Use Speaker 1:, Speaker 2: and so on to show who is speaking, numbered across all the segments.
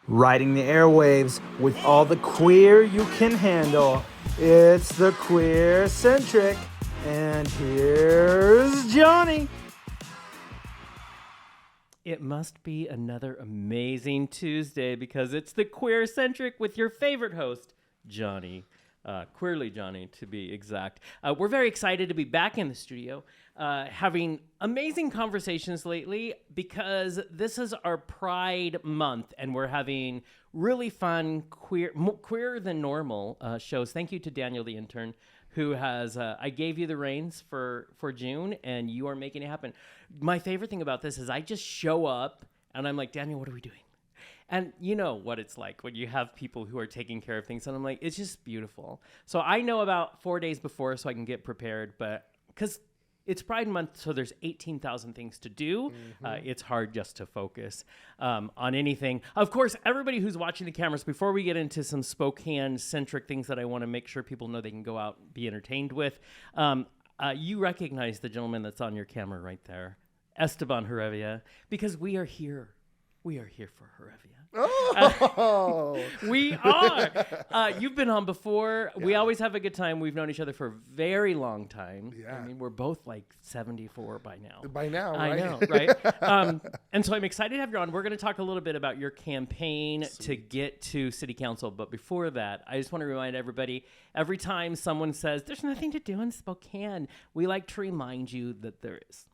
Speaker 1: riding the airwaves with all the queer you can handle. It's the QueerCentric, and here's Johnny.
Speaker 2: It must be another amazing Tuesday because it's the QueerCentric with your favorite host, Johnny. Queerly Johnny, to be exact. We're very excited to be back in the studio, having amazing conversations lately because this is our Pride Month, and we're having really fun, queerer than normal shows. Thank you to Daniel, the intern, who has, I gave you the reins for June, and you are making it happen. My favorite thing about this is I just show up, and I'm like, Daniel, what are we doing? And you know what it's like when you have people who are taking care of things. And I'm like, it's just beautiful. So I know about 4 days before so I can get prepared. But because it's Pride Month, so there's 18,000 things to do. It's hard just to focus on anything. Of course, everybody who's watching the cameras, before we get into some Spokane-centric things that I want to make sure people know they can go out and be entertained with, you recognize the gentleman that's on your camera right there, Esteban Herevia, because we are here. We are here for Herevia.
Speaker 3: Oh,
Speaker 2: we are. You've been on before.
Speaker 3: Yeah.
Speaker 2: We always have a good time. We've known each other for a very long time.
Speaker 3: Yeah.
Speaker 2: I mean, we're both like 74 by now.
Speaker 3: By now, right?
Speaker 2: I know, right? And so I'm excited to have you on. We're going to talk a little bit about your campaign to get to City Council. But before that, I just want to remind everybody, every time someone says, there's nothing to do in Spokane, we like to remind you that there is.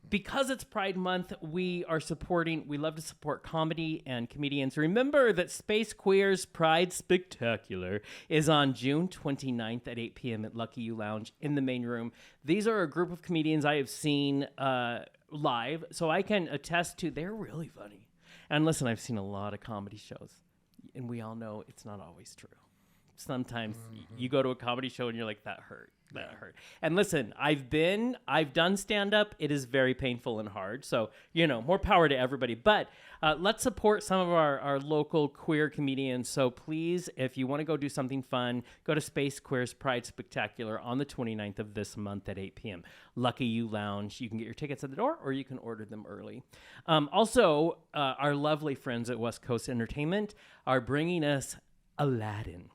Speaker 2: Because it's Pride Month, we love to support comedy and comedians. Remember that Space Queer's Pride Spectacular is on June 29th at 8 p.m. at Lucky You Lounge in the main room. These are a group of comedians I have seen live, so I can attest to they're really funny. And listen, I've seen a lot of comedy shows, and we all know it's not always true. Sometimes you go to a comedy show and you're like, that hurt. That hurt. And listen, I've done stand-up. It is very painful and hard. So, more power to everybody. But let's support some of our local queer comedians. So please, if you want to go do something fun, go to Space Queer's Pride Spectacular on the 29th of this month at 8 p.m. Lucky You Lounge. You can get your tickets at the door or you can order them early. Also, our lovely friends at West Coast Entertainment are bringing us Aladdin.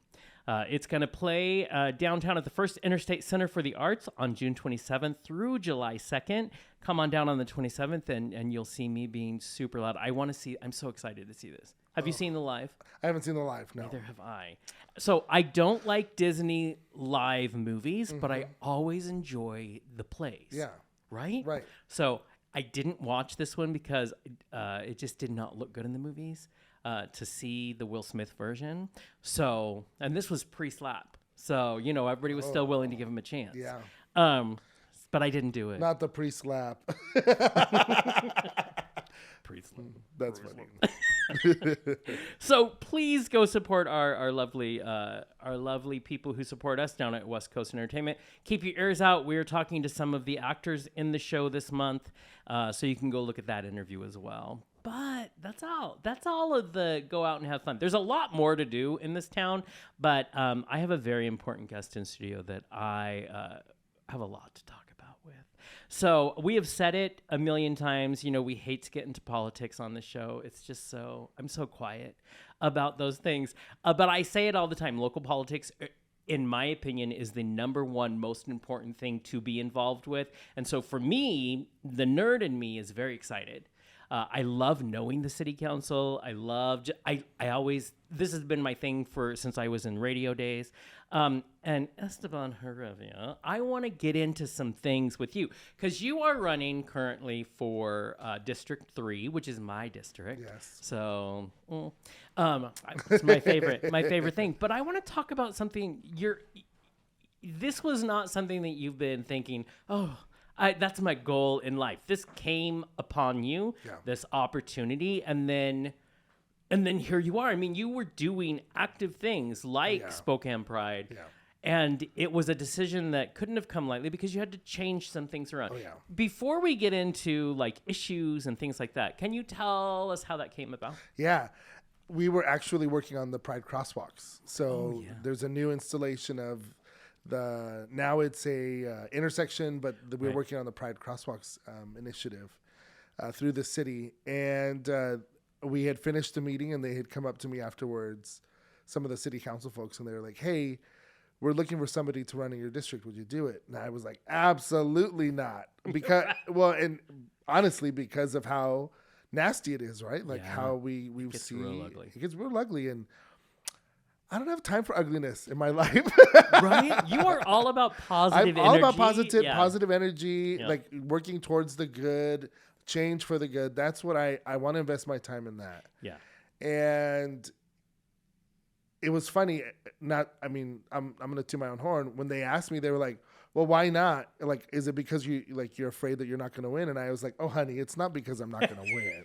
Speaker 2: It's going to play downtown at the First Interstate Center for the Arts on June 27th through July 2nd. Come on down on the 27th, and you'll see me being super loud. I'm so excited to see this. Have you seen the live?
Speaker 3: I haven't seen the live, no.
Speaker 2: Neither have I. So I don't like Disney live movies, but I always enjoy the plays.
Speaker 3: Yeah.
Speaker 2: Right?
Speaker 3: Right.
Speaker 2: So I didn't watch this one because it just did not look good in the movies. To see the Will Smith version. So, and this was pre-slap. So, everybody was still willing to give him a chance.
Speaker 3: Yeah.
Speaker 2: But I didn't do it.
Speaker 3: Not the pre-slap.
Speaker 2: Pre-slap.
Speaker 3: That's funny.
Speaker 2: So please go support our lovely people who support us down at West Coast Entertainment. Keep your ears out. We're talking to some of the actors in the show this month. So you can go look at that interview as well. But that's all. That's all of the go out and have fun. There's a lot more to do in this town, but I have a very important guest in studio that I have a lot to talk about with. So we have said it a million times. We hate to get into politics on the show. It's just I'm so quiet about those things. But I say it all the time. Local politics, in my opinion, is the number one most important thing to be involved with. And so for me, the nerd in me is very excited. I love knowing the city council. This has been my thing since I was in radio days. And Esteban Herevia, I want to get into some things with you because you are running currently for District 3, which is my district.
Speaker 3: Yes.
Speaker 2: So it's my favorite thing. But I want to talk about something. This was not something that you've been thinking, that's my goal in life. This came upon you, this opportunity, and then here you are. I mean, you were doing active things like Spokane Pride, and it was a decision that couldn't have come lightly because you had to change some things around.
Speaker 3: Oh, yeah.
Speaker 2: Before we get into issues and things like that, can you tell us how that came about?
Speaker 3: Yeah. We were actually working on the Pride crosswalks. So there's a new installation of now it's a intersection, but we're working on the Pride Crosswalks initiative through the city. And we had finished the meeting and they had come up to me afterwards, some of the city council folks, and they were like, hey, we're looking for somebody to run in your district. Would you do it? And I was like, absolutely not. Because, well, and honestly, because of how nasty it is, right? Like how we've seen.
Speaker 2: Real ugly.
Speaker 3: It gets real ugly. And I don't have time for ugliness in my life.
Speaker 2: Right? You are all about positive energy.
Speaker 3: I'm all about positive energy, like working towards the good, change for the good. That's what I want to invest my time in that.
Speaker 2: Yeah.
Speaker 3: And it was funny. I'm going to toot my own horn. When they asked me, they were like, well, why not? Like, is it because you're afraid that you're not going to win? And I was like, oh, honey, it's not because I'm not going to win.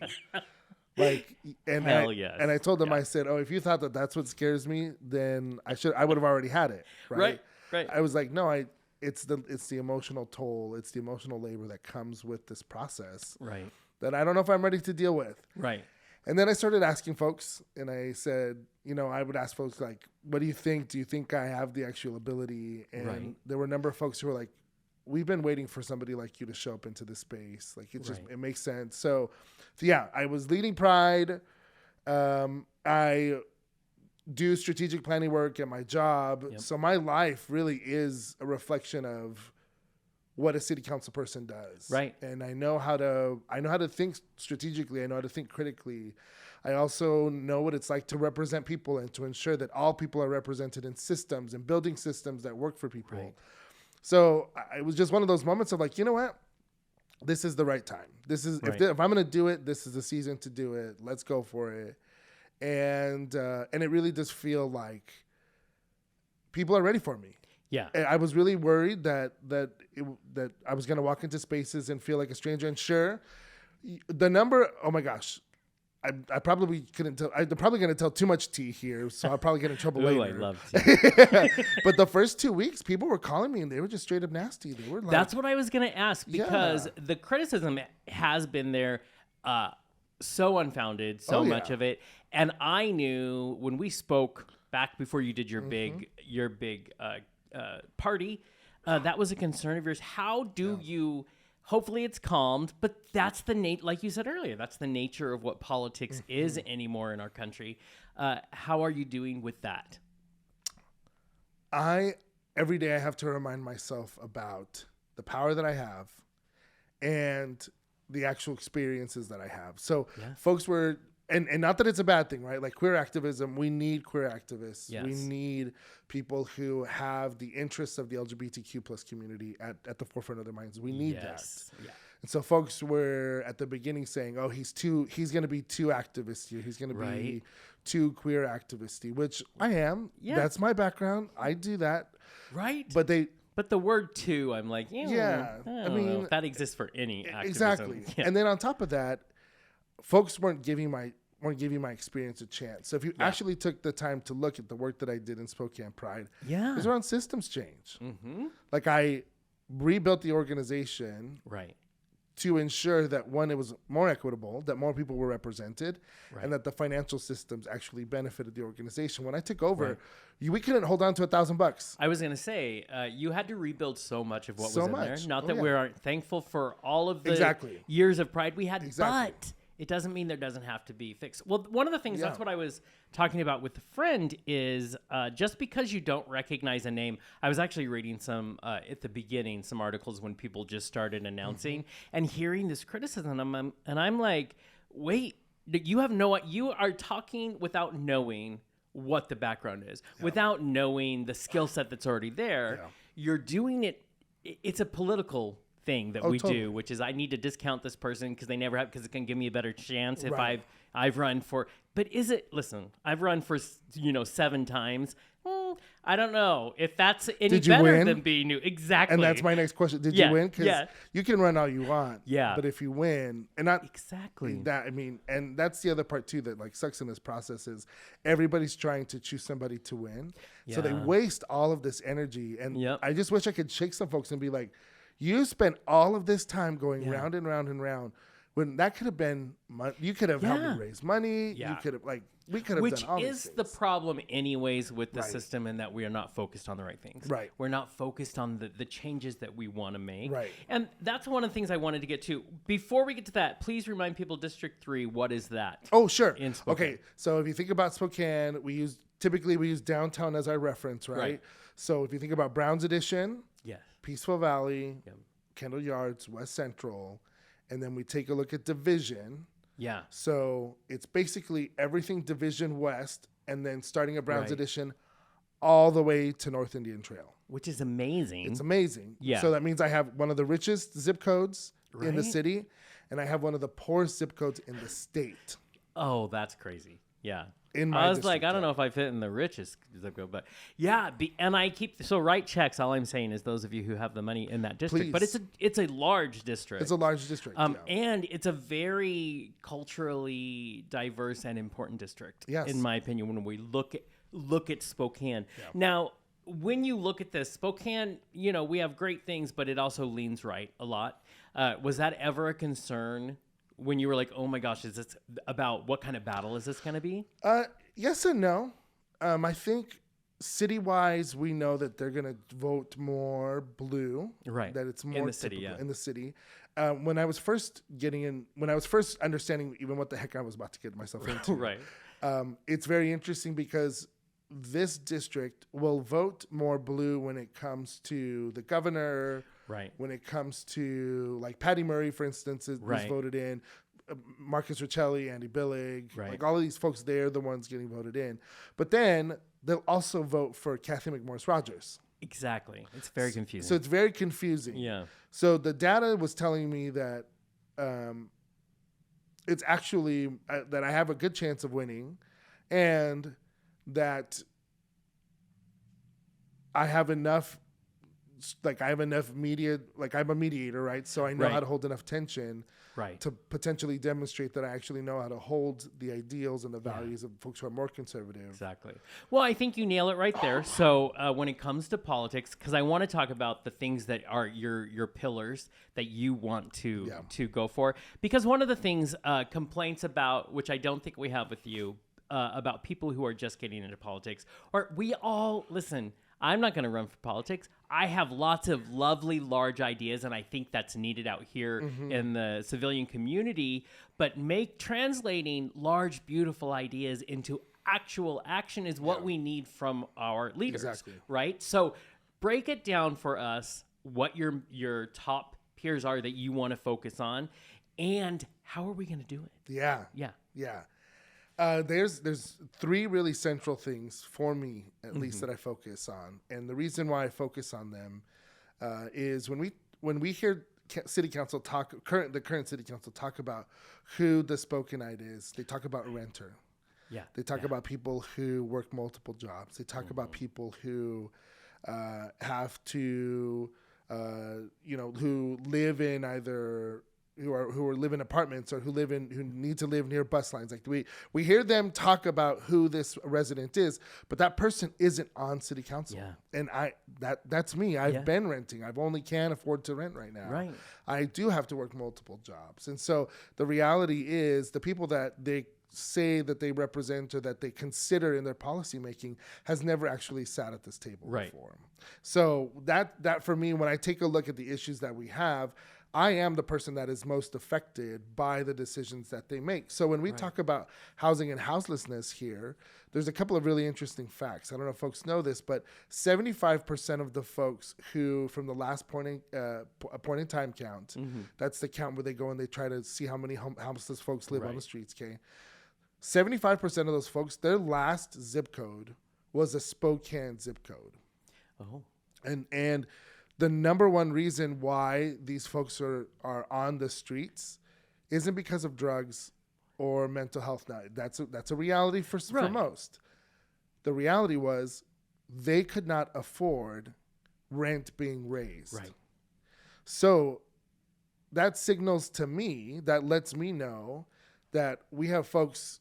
Speaker 3: Like, and I told them, I said, oh, if you thought that that's what scares me, then I would have already had it. Right. I was like, no, it's the emotional toll. It's the emotional labor that comes with this process.
Speaker 2: Right.
Speaker 3: That I don't know if I'm ready to deal with.
Speaker 2: Right.
Speaker 3: And then I started asking folks, and I said, I would ask folks like, what do you think? Do you think I have the actual ability? And there were a number of folks who were like, we've been waiting for somebody like you to show up into this space. Like it makes sense. So yeah, I was leading Pride. I do strategic planning work at my job. Yep. So my life really is a reflection of what a city council person does.
Speaker 2: Right.
Speaker 3: And I know how to think strategically. I know how to think critically. I also know what it's like to represent people and to ensure that all people are represented in systems and building systems that work for people. Right. So it was just one of those moments of like, you know what? This is the right time. This is if I'm going to do it, this is the season to do it. Let's go for it. And it really does feel like people are ready for me.
Speaker 2: Yeah.
Speaker 3: I was really worried that I was going to walk into spaces and feel like a stranger. And sure, the number, oh my gosh, I probably couldn't tell. I'm probably going to tell too much tea here, so I'll probably get in trouble later.
Speaker 2: I love tea.
Speaker 3: But the first 2 weeks, people were calling me and they were just straight up nasty. They were like,
Speaker 2: that's what I was going to ask, because the criticism has been there, so unfounded, so much of it. And I knew when we spoke back before you did your big party, that was a concern of yours. How do you? Hopefully it's calmed, but that's like you said earlier, that's the nature of what politics is anymore in our country. How are you doing with that?
Speaker 3: Every day I have to remind myself about the power that I have and the actual experiences that I have. So folks were, and not that it's a bad thing, right? Like queer activism, we need queer activists. Yes. We need people who have the interests of the LGBTQ plus community at the forefront of their minds. We need that. Yeah. And so folks were at the beginning saying, oh, he's going to be too activist here. He's going to be too queer activisty, which I am. Yeah. That's my background. I do that.
Speaker 2: Right.
Speaker 3: But
Speaker 2: the word "too," I'm like, I mean, know if that exists for any activism.
Speaker 3: Exactly. Yeah. And then on top of that, folks weren't giving my experience a chance. So if you actually took the time to look at the work that I did in Spokane Pride, it was around systems change. Mm-hmm. Like I rebuilt the organization to ensure that, one, it was more equitable, that more people were represented, and that the financial systems actually benefited the organization. When I took over, we couldn't hold on to $1,000.
Speaker 2: I was going to say, you had to rebuild so much of what was in there. Not that we aren't thankful for all of the years of Pride we had, but it doesn't mean there doesn't have to be fixed. Well, one of the things, that's what I was talking about with a friend, is just because you don't recognize a name. I was actually reading some, at the beginning, some articles when people just started announcing and hearing this criticism. And I'm like, wait, you are talking without knowing what the background is, without knowing the skill set that's already there. You're doing it. It's a political thing that we do, which is I need to discount this person because they never have, because it can give me a better chance if I've run for. But listen, I've run for 7 times. I don't know if that's any better than being new. Exactly.
Speaker 3: And that's my next question. Did you win? Because you can run all you want. Yeah. But if you win, and not exactly that, and that's the other part too that like sucks in this process is everybody's trying to choose somebody to win. So they waste all of this energy. And I just wish I could shake some folks and be like, you spent all of this time going round and round and round. when that could have been, you could have helped me raise money.
Speaker 2: Yeah.
Speaker 3: You could have we could have
Speaker 2: Which
Speaker 3: done all these
Speaker 2: is
Speaker 3: things.
Speaker 2: the problem anyways with the system, in that we are not focused on the right things.
Speaker 3: Right.
Speaker 2: We're not focused on the changes that we want to make.
Speaker 3: Right.
Speaker 2: And that's one of the things I wanted to get to. Before we get to that, please remind people, District 3, what is that?
Speaker 3: Oh, sure.
Speaker 2: In Spokane.
Speaker 3: Okay, so if you think about Spokane, typically we use downtown as our reference, right? So if you think about Brown's Addition,
Speaker 2: Yes.
Speaker 3: Peaceful Valley, Kendall Yards, West Central, and then we take a look at Division.
Speaker 2: Yeah.
Speaker 3: So it's basically everything Division West, and then starting at Brown's
Speaker 2: Right.
Speaker 3: Addition all the way to North Indian Trail.
Speaker 2: Which is amazing.
Speaker 3: It's amazing.
Speaker 2: Yeah.
Speaker 3: So that means I have one of the richest zip codes in the
Speaker 2: Right.
Speaker 3: city, and I have one of the poorest zip codes in the state.
Speaker 2: Oh, that's crazy. Yeah.
Speaker 3: In my
Speaker 2: I was like,
Speaker 3: district,
Speaker 2: I don't know if I fit in the richest zip code, but yeah. And I keep, so write checks. All I'm saying is those of you who have the money in that district, but
Speaker 3: Please.
Speaker 2: it's a large district.
Speaker 3: It's a large district.
Speaker 2: And it's a very culturally diverse and important district,
Speaker 3: Yes.
Speaker 2: in my opinion, when we look at Spokane. Now, when you look at this, Spokane, we have great things, but it also leans right a lot. Was that ever a concern when you were like, oh my gosh, is this about what kind of battle is this going to be?
Speaker 3: Yes and no. I think city-wise, we know that they're going to vote more blue.
Speaker 2: Right.
Speaker 3: That it's more
Speaker 2: In the city,
Speaker 3: typical
Speaker 2: yeah.
Speaker 3: in the city. When I was first understanding even what the heck I was about to get myself into,
Speaker 2: Right.
Speaker 3: it's very interesting because this district will vote more blue when it comes to the governor.
Speaker 2: Right.
Speaker 3: When it comes to like Patty Murray, for instance, is
Speaker 2: Right.
Speaker 3: voted in. Marcus Riccelli, Andy Billig,
Speaker 2: Right.
Speaker 3: like all of these folks, they're the ones getting voted in. But then they'll also vote for Kathy McMorris Rogers.
Speaker 2: Exactly. It's very confusing.
Speaker 3: So it's very confusing.
Speaker 2: Yeah.
Speaker 3: So the data was telling me that it's actually that I have a good chance of winning, and that I have enough media, like I'm a mediator, right? So I know
Speaker 2: Right.
Speaker 3: how to hold enough tension
Speaker 2: Right.
Speaker 3: to potentially demonstrate that I actually know how to hold the ideals and the values of folks who are more conservative.
Speaker 2: Exactly. Well, I think you nail it right there. So when it comes to politics, because I want to talk about the things that are your pillars that you want to go for. Because one of the things complaints about, which I don't think we have with you, about people who are just getting into politics, or we all listen. I'm not going to run for politics. I have lots of lovely, large ideas, and I think that's needed out here in the civilian community. But translating large, beautiful ideas into actual action is what we need from our leaders,
Speaker 3: Exactly.
Speaker 2: right? So break it down for us what your top peers are that you want to focus on, and how are we going to do it?
Speaker 3: Yeah.
Speaker 2: Yeah.
Speaker 3: Yeah. There's three really central things for me, at least, that I focus on, and the reason why I focus on them is when we hear city council the current city council talk about who the Spokenite is, they talk about a renter.
Speaker 2: Yeah.
Speaker 3: They talk about people who work multiple jobs. They talk about people who have to, who live in either. Who live in apartments or who need to live near bus lines. Like we hear them talk about who this resident is, but that person isn't on city council.
Speaker 2: Yeah.
Speaker 3: And that's me. I've been renting. I've only can afford to rent right now.
Speaker 2: Right.
Speaker 3: I do have to work multiple jobs. And so the reality is the people that they say that they represent or that they consider in their policy making has never actually sat at this table before. So that for me, when I take a look at the issues that we have, I am the person that is most affected by the decisions that they make. So when we talk about housing and houselessness here, there's a couple of really interesting facts. I don't know if folks know this, but 75% of the folks who, from the last point in time count, that's the count where they go and they try to see how many homeless folks live on the streets, okay? 75% of those folks, their last zip code was a Spokane zip code.
Speaker 2: Oh.
Speaker 3: And the number one reason why these folks are on the streets isn't because of drugs or mental health. Now, that's a reality for most. The reality was they could not afford rent being raised.
Speaker 2: Right.
Speaker 3: So that signals to me, that lets me know that we have folks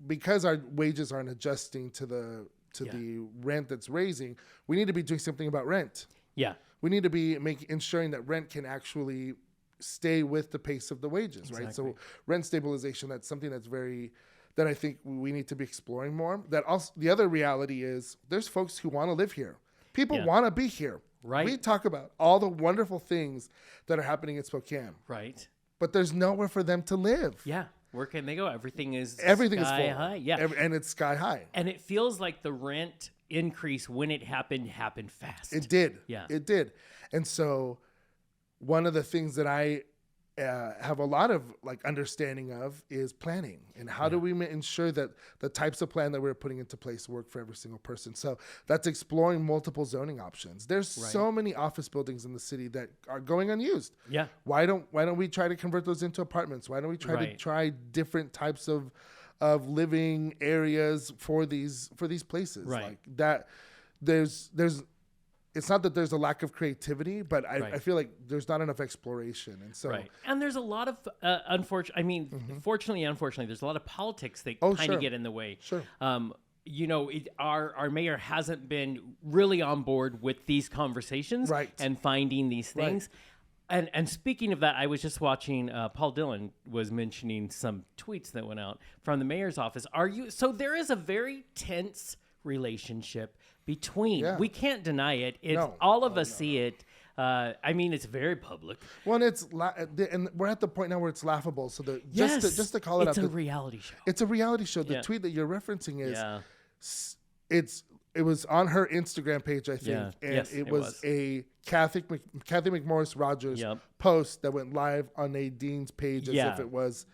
Speaker 3: because our wages aren't adjusting to the rent that's raising. We need to be doing something about rent.
Speaker 2: Yeah.
Speaker 3: We need to be ensuring that rent can actually stay with the pace of the wages, right? So rent stabilization, that's something that I think we need to be exploring more. That also, the other reality is there's folks who want to live here. People want to be here.
Speaker 2: Right.
Speaker 3: We talk about all the wonderful things that are happening in Spokane.
Speaker 2: Right.
Speaker 3: But there's nowhere for them to live.
Speaker 2: Yeah. Where can they go? Everything is
Speaker 3: sky
Speaker 2: full. High. Yeah.
Speaker 3: And it's sky high.
Speaker 2: And it feels like the rent increase when it happened fast.
Speaker 3: It did.
Speaker 2: Yeah.
Speaker 3: It did. And so one of the things that I have a lot of like understanding of is planning, and how do we ensure that the types of plan that we're putting into place work for every single person. So that's exploring multiple zoning options. There's so many office buildings in the city that are going unused.
Speaker 2: Yeah.
Speaker 3: Why don't we try to convert those into apartments? Why don't we try different types of living areas for these places?
Speaker 2: Right.
Speaker 3: Like that. There's it's not that there's a lack of creativity, but I feel like there's not enough exploration. And so,
Speaker 2: and there's a lot of, fortunately and unfortunately, there's a lot of politics that kind of get in the way.
Speaker 3: Sure.
Speaker 2: You know, our mayor hasn't been really on board with these conversations and finding these things. And speaking of that, I was just watching, Paul Dillon was mentioning some tweets that went out from the mayor's office. So there is a very tense relationship between, we can't deny it. It's all of us see it. I mean, it's very public.
Speaker 3: Well, and we're at the point now where it's laughable. So just to call it
Speaker 2: it's
Speaker 3: out,
Speaker 2: a reality show.
Speaker 3: It's a reality show. The tweet that you're referencing is, it was on her Instagram page, I think, and it was a Kathy McMorris Rogers post that went live on Nadine's page as if it was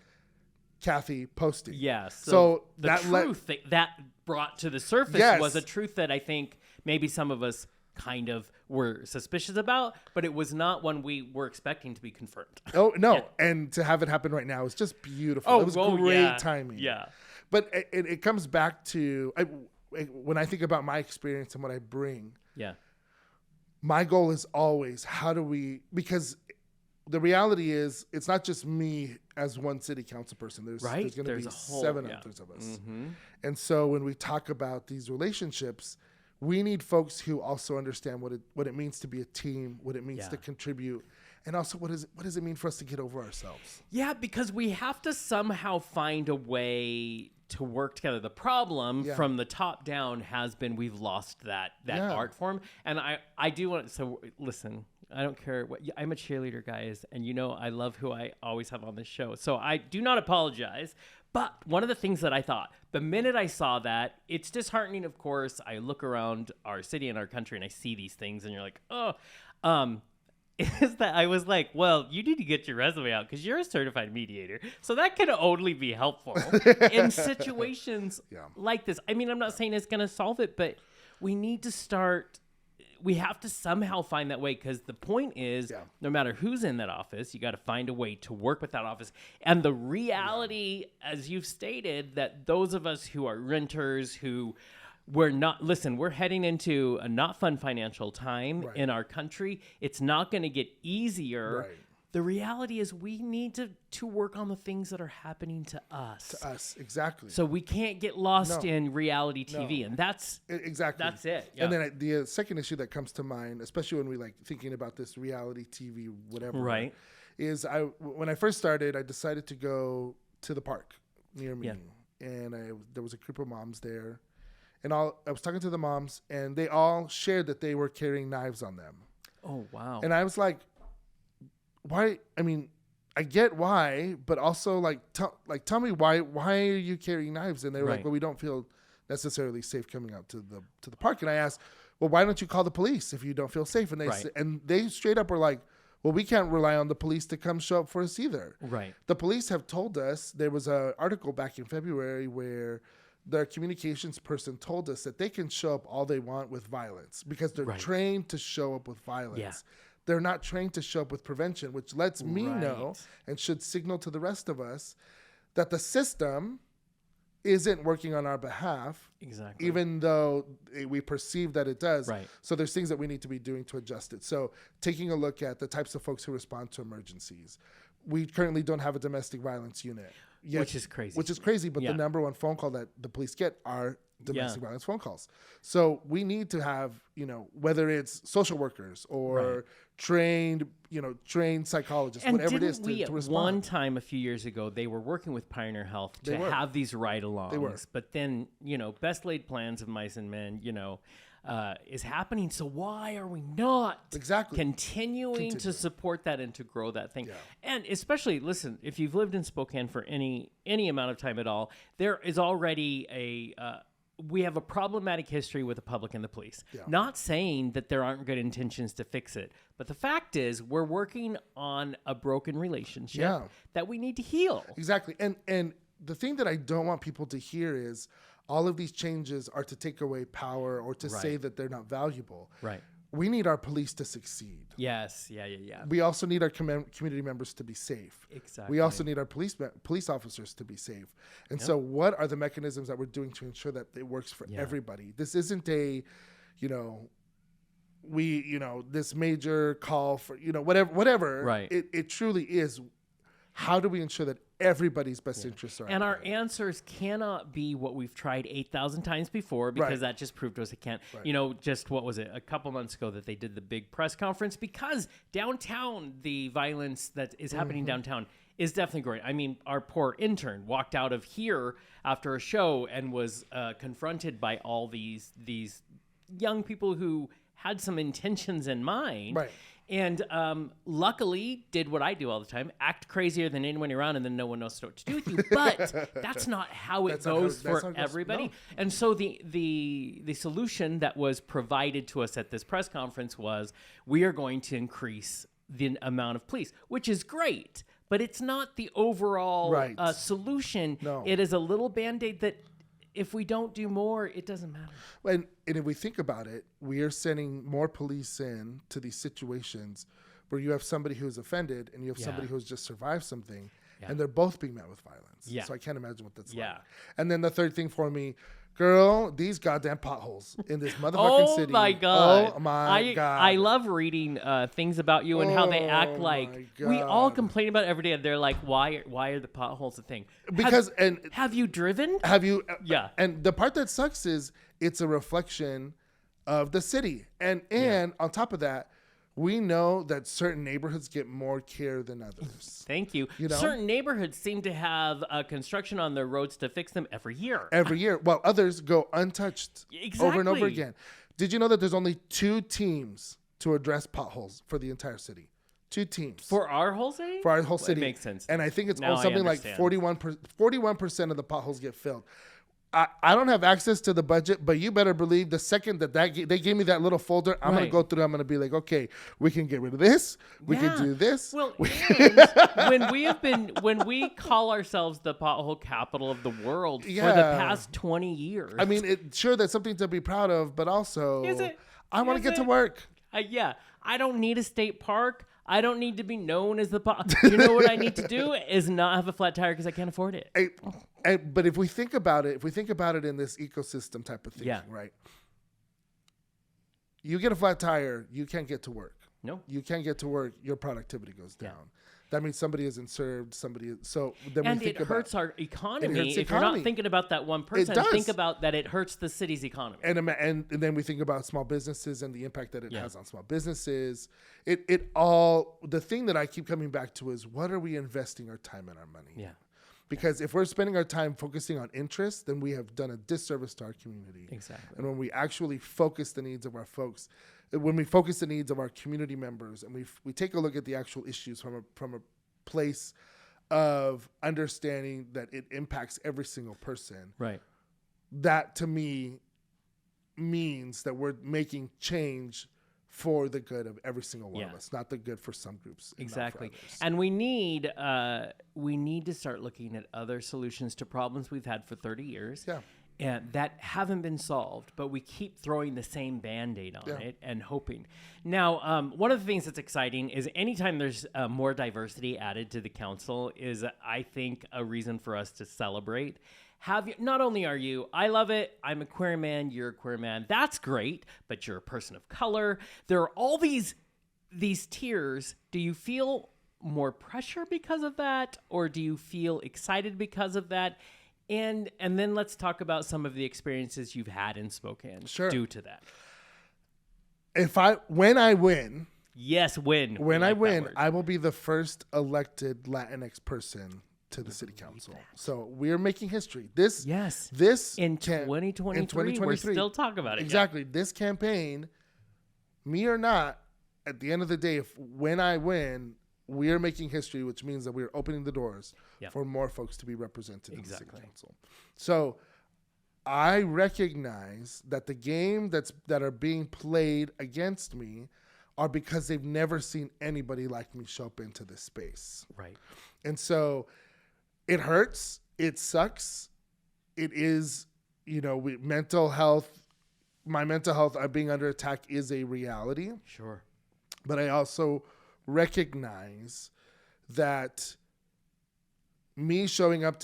Speaker 3: Kathy posting.
Speaker 2: Yeah.
Speaker 3: So
Speaker 2: the truth that brought to the surface was a truth that I think maybe some of us kind of were suspicious about, but it was not one we were expecting to be confirmed.
Speaker 3: Oh, no. And to have it happen right now is just beautiful. It was great timing.
Speaker 2: Yeah.
Speaker 3: But it comes back to, when I think about my experience and what I bring, my goal is always, because the reality is, it's not just me as one city council person. There's going to be 7 others of us. Mm-hmm. And so when we talk about these relationships, we need folks who also understand what it means to be a team, what it means to contribute, and also what does it mean for us to get over ourselves? Yeah,
Speaker 2: because we have to somehow find a way to work together. The problem from the top down has been we've lost that art form. And I do want to, so listen, I don't care what, I'm a cheerleader, guys, and you know I love who I always have on this show. So I do not apologize. But one of the things that I thought, the minute I saw that, it's disheartening, of course. I look around our city and our country and I see these things and you're like, is that I was like, well, you need to get your resume out because you're a certified mediator. So that can only be helpful in situations like this. I mean, I'm not saying it's going to solve it, but we need to start. We have to somehow find that way, because the point is no matter who's in that office, you got to find a way to work with that office. And the reality, as you've stated, that those of us who are renters, who we're heading into a not fun financial time in our country. It's not going to get easier. Right. The reality is we need to work on the things that are happening to us.
Speaker 3: To us, exactly.
Speaker 2: So we can't get lost in reality TV, and that's it. Yeah.
Speaker 3: And then the second issue that comes to mind, especially when we like thinking about this reality TV, whatever, is when I first started, I decided to go to the park near me, and there was a group of moms there, and I was talking to the moms, and they all shared that they were carrying knives on them.
Speaker 2: Oh wow!
Speaker 3: And I was like, why? I mean, I get why, but also tell me why are you carrying knives? And they were like, well, we don't feel necessarily safe coming out to the park. And I asked, well, why don't you call the police if you don't feel safe? And they straight up were like, well, we can't rely on the police to come show up for us either.
Speaker 2: Right.
Speaker 3: The police have told us, there was an article back in February where their communications person told us that they can show up all they want with violence because they're trained to show up with violence. Yeah. They're not trained to show up with prevention, which lets me know and should signal to the rest of us that the system isn't working on our behalf, even though we perceive that it does. Right. So there's things that we need to be doing to adjust it. So taking a look at the types of folks who respond to emergencies. We currently don't have a domestic violence unit.
Speaker 2: Which is crazy.
Speaker 3: But the number one phone call that the police get are domestic violence phone calls. So we need to have, whether it's social workers or trained psychologists,
Speaker 2: And
Speaker 3: whatever it
Speaker 2: didn't
Speaker 3: is,
Speaker 2: we
Speaker 3: to
Speaker 2: at
Speaker 3: respond.
Speaker 2: one time a few years ago, they were working with Pioneer Health to have these ride-alongs.
Speaker 3: They were.
Speaker 2: But then, best laid plans of mice and men, is happening. So why are we not continuing to support that and to grow that thing? Yeah. And especially, listen, if you've lived in Spokane for any amount of time at all, there is already we have a problematic history with the public and the police. Yeah. Not saying that there aren't good intentions to fix it, but the fact is we're working on a broken relationship that we need to heal.
Speaker 3: Exactly. And the thing that I don't want people to hear is all of these changes are to take away power or to say that they're not valuable. Right. We need our police to succeed.
Speaker 2: Yes. Yeah.
Speaker 3: We also need our community members to be safe.
Speaker 2: Exactly.
Speaker 3: We also need our police officers to be safe. And so what are the mechanisms that we're doing to ensure that it works for everybody? This isn't a, this major call for, whatever. Right. It truly is. How do we ensure that everybody's best interests are
Speaker 2: and our answers cannot be what we've tried 8,000 times before, because that just proved to us it can't. Just what was it, a couple months ago that they did the big press conference, because downtown, the violence that is happening downtown is definitely growing. I mean, our poor intern walked out of here after a show and was confronted by all these young people who had some intentions in mind. Right. And luckily did what I do all the time, act crazier than anyone around, and then no one knows what to do with you. But that's not how it goes for everybody. No. And so the solution that was provided to us at this press conference was, we are going to increase the amount of police, which is great, but it's not the overall solution. No. It is a little Band-Aid that, if we don't do more, it doesn't matter.
Speaker 3: And if we think about it, we are sending more police in to these situations where you have somebody who's offended and you have somebody who's just survived something, and they're both being met with violence. Yeah. So I can't imagine what that's like. And then the third thing for me, girl, these goddamn potholes in this motherfucking city.
Speaker 2: Oh my God.
Speaker 3: Oh my God.
Speaker 2: I love reading things about you and how they act like we all complain about it every day. They're like, why are the potholes a thing?
Speaker 3: Because
Speaker 2: have you driven?
Speaker 3: Have you? Yeah. And the part that sucks is it's a reflection of the city. And on top of that, we know that certain neighborhoods get more care than others.
Speaker 2: Thank you. Certain neighborhoods seem to have construction on their roads to fix them every year.
Speaker 3: While others go untouched over and over again. Did you know that there's only 2 teams to address potholes for the entire city? 2 teams.
Speaker 2: For our whole city?
Speaker 3: For our whole city.
Speaker 2: It makes sense.
Speaker 3: And I think it's something like 41% of the potholes get filled. I don't have access to the budget, but you better believe the second that they gave me that little folder, I'm going to go through. I'm going to be like, okay, we can get rid of this. We can do this.
Speaker 2: Well, when we call ourselves the pothole capital of the world for the past 20 years.
Speaker 3: I mean, sure, that's something to be proud of, but also I want to get to work.
Speaker 2: I don't need a state park. I don't need to be known as the You know what I need to do is not have a flat tire because I can't afford it.
Speaker 3: But if we think about it in this ecosystem type of thing, right? You get a flat tire, you can't get to work.
Speaker 2: No.
Speaker 3: You can't get to work, your productivity goes down. That means somebody isn't served, so then
Speaker 2: and
Speaker 3: we think
Speaker 2: it hurts our economy. If you're not thinking about that one person, think about that it hurts the city's economy.
Speaker 3: And then we think about small businesses and the impact that it has on small businesses. The thing that I keep coming back to is, what are we investing our time and our money? Yeah. Because if we're spending our time focusing on interest, then we have done a disservice to our community.
Speaker 2: Exactly.
Speaker 3: And when we actually focus the needs of our folks, when we focus the needs of our community members, and we take a look at the actual issues from a place of understanding that it impacts every single person,
Speaker 2: right? That
Speaker 3: to me means that we're making change for the good of every single one of us, not the good for some groups.
Speaker 2: Exactly. And we need to start looking at other solutions to problems we've had for 30 years. Yeah. And that haven't been solved, but we keep throwing the same Band-Aid on it and hoping. Now, one of the things that's exciting is anytime there's more diversity added to the council is, I think, a reason for us to celebrate. Not only are you, I love it, I'm a queer man, you're a queer man, that's great, but you're a person of color. There are all these tiers. Do you feel more pressure because of that, or do you feel excited because of that? And then let's talk about some of the experiences you've had in Spokane due to that.
Speaker 3: When I win,
Speaker 2: yes, when
Speaker 3: I win, I will be the first elected Latinx person to the city council. So we're making history. This
Speaker 2: in 2023, we're still talking about it.
Speaker 3: Exactly. This campaign, me or not, at the end of the day, when I win, we are making history, which means that we're opening the doors for more folks to be represented in the city council. So I recognize that the game that are being played against me are because they've never seen anybody like me show up into this space.
Speaker 2: Right.
Speaker 3: And so it hurts. It sucks. It is, mental health. My mental health being under attack is a reality.
Speaker 2: Sure.
Speaker 3: But I also recognize that me showing up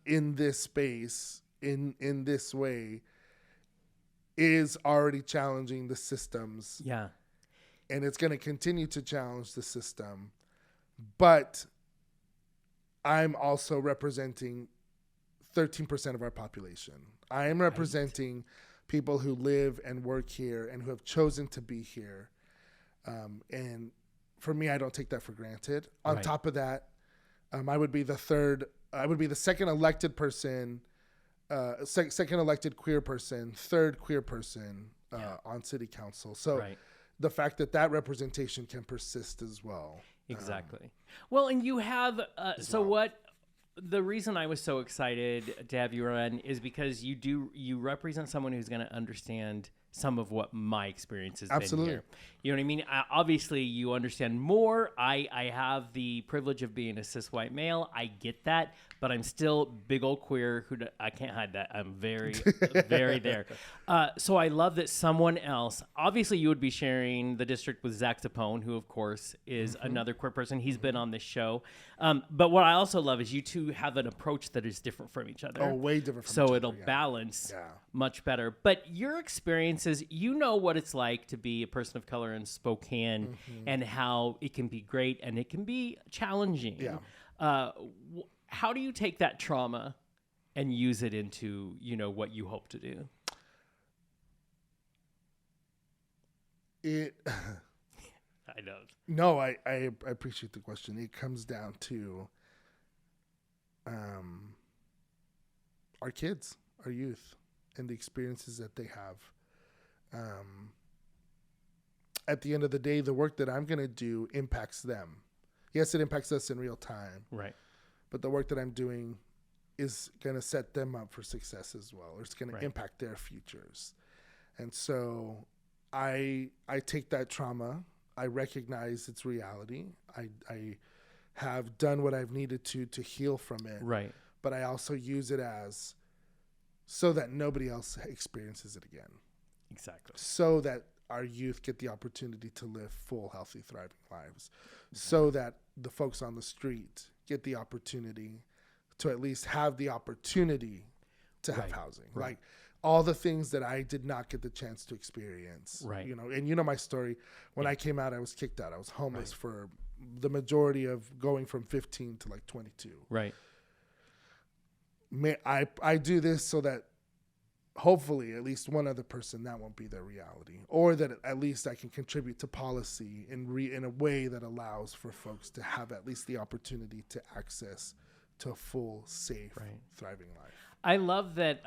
Speaker 3: in this space in this way is already challenging the systems.
Speaker 2: Yeah.
Speaker 3: And it's going to continue to challenge the system. But I'm also representing 13% of our population. I am representing people who live and work here and who have chosen to be here. And for me, I don't take that for granted. On top of that, I would be the second elected person, second elected queer person, third queer person on city council. So the fact that representation can persist as well.
Speaker 2: Exactly. Well, and you have, the reason I was so excited to have you run is because you represent someone who's going to understand some of what my experience has been here. You know what I mean? Obviously, you understand more. I have the privilege of being a cis white male. I get that, but I'm still big old queer. I can't hide that. I'm very, very there. So I love that someone else, obviously you would be sharing the district with Zach Zapone, who of course is another queer person. He's been on this show. But what I also love is you two have an approach that is different from each other.
Speaker 3: Oh, way different from each
Speaker 2: other. So
Speaker 3: it'll
Speaker 2: balance much better. But your experiences, you know what it's like to be a person of color in Spokane and how it can be great and it can be challenging.
Speaker 3: Yeah.
Speaker 2: How do you take that trauma and use it into, what you hope to do? I don't.
Speaker 3: No, I appreciate the question. It comes down to our kids, our youth, and the experiences that they have. At the end of the day, the work that I'm going to do impacts them. Yes, it impacts us in real time.
Speaker 2: Right.
Speaker 3: But the work that I'm doing is going to set them up for success as well, or it's going to impact their futures. And so I take that trauma. I recognize its reality. I have done what I've needed to heal from it.
Speaker 2: Right.
Speaker 3: But I also use it as so that nobody else experiences it again.
Speaker 2: Exactly.
Speaker 3: So that our youth get the opportunity to live full, healthy, thriving lives. So that the folks on the street get the opportunity to at least have the opportunity to have housing.
Speaker 2: Right.
Speaker 3: Like all the things that I did not get the chance to experience.
Speaker 2: Right.
Speaker 3: And my story. When I came out, I was kicked out. I was homeless for the majority of going from 15 to like 22.
Speaker 2: Right.
Speaker 3: I do this so that hopefully at least one other person, that won't be their reality, or that at least I can contribute to policy in a way that allows for folks to have at least the opportunity to access to a full, safe, thriving life.
Speaker 2: I love that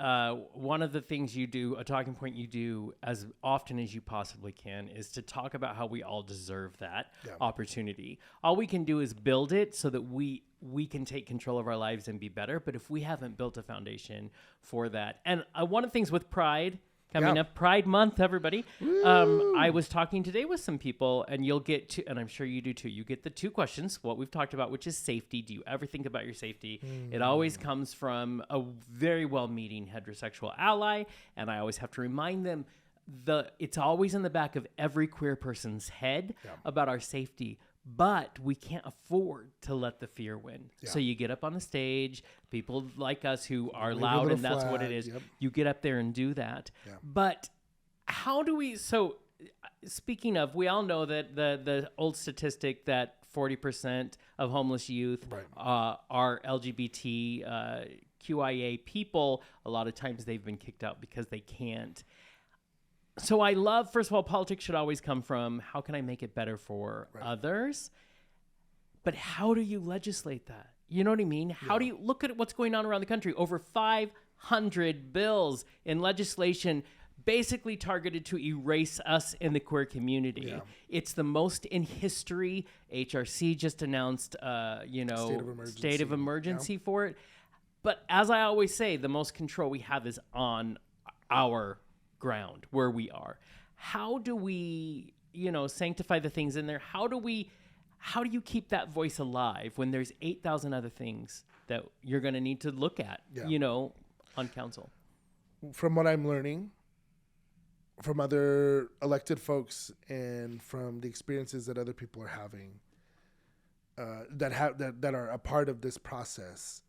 Speaker 2: one of the things you do, a talking point you do as often as you possibly can, is to talk about how we all deserve that opportunity. All we can do is build it so that we can take control of our lives and be better. But if we haven't built a foundation for that, and one of the things with Pride coming up, Pride Month, everybody. I was talking today with some people, and you'll get to, and I'm sure you do too, you get the two questions, what we've talked about, which is safety. Do you ever think about your safety? It always comes from a very well-meaning heterosexual ally, and I always have to remind them it's always in the back of every queer person's head about our safety. But we can't afford to let the fear win. Yeah. So you get up on the stage, people like us who are loud, and that's what it is. Yep. You get up there and do that. Yeah. But how do we, so speaking of, we all know that the old statistic that 40% of homeless youth are LGBT QIA people, a lot of times they've been kicked out because they can't. So I love, first of all, politics should always come from how can I make it better for others? But how do you legislate that? You know what I mean? How do you look at what's going on around the country? Over 500 bills in legislation basically targeted to erase us in the queer community. Yeah. It's the most in history. HRC just announced, state of emergency for it. But as I always say, the most control we have is on our ground where we are. How do we, sanctify the things in there? How do you keep that voice alive when there's 8,000 other things that you're going to need to look at, on council?
Speaker 3: From what I'm learning from other elected folks and from the experiences that other people are having, that are a part of this process,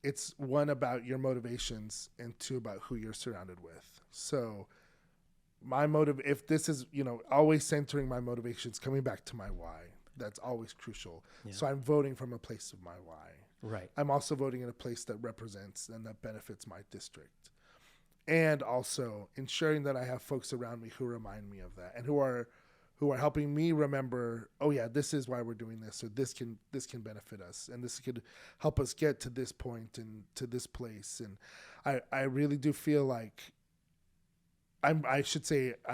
Speaker 3: it's one about your motivations and two about who you're surrounded with. So my motive, if this is, always centering my motivations, coming back to my why, that's always crucial. Yeah. So I'm voting from a place of my why.
Speaker 2: Right.
Speaker 3: I'm also voting in a place that represents and that benefits my district. And also ensuring that I have folks around me who remind me of that and who are helping me remember, oh yeah, this is why we're doing this, or this can benefit us, and this could help us get to this point and to this place. And I really do feel like I'm